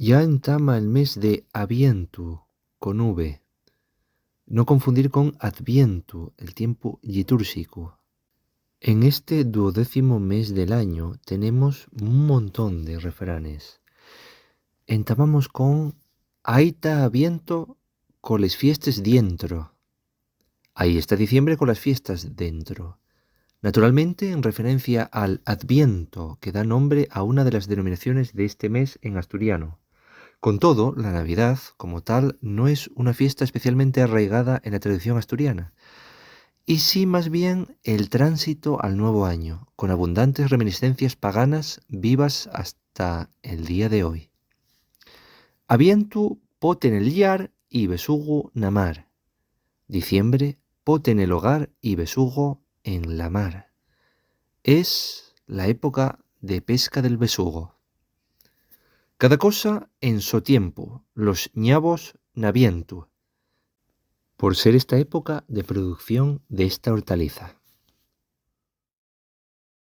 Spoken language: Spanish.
Ya entama el mes de Abientu, con V. No confundir con Advientu, el tiempo litúrgico. En este 12º mes del año tenemos un montón de refranes. Entamamos con Aita Abiento con les fiestas dientro. Ahí está diciembre con las fiestas dentro. Naturalmente en referencia al Adviento, que da nombre a una de las denominaciones de este mes en asturiano. Con todo, la Navidad, como tal, no es una fiesta especialmente arraigada en la tradición asturiana, y sí más bien el tránsito al nuevo año, con abundantes reminiscencias paganas vivas hasta el día de hoy. Abientu pote en el llar y besugo na mar. Diciembre pote en el hogar y besugo en la mar. Es la época de pesca del besugo. Cada cosa en su tiempo, los ñavos n'abientu, por ser esta época de producción de esta hortaliza.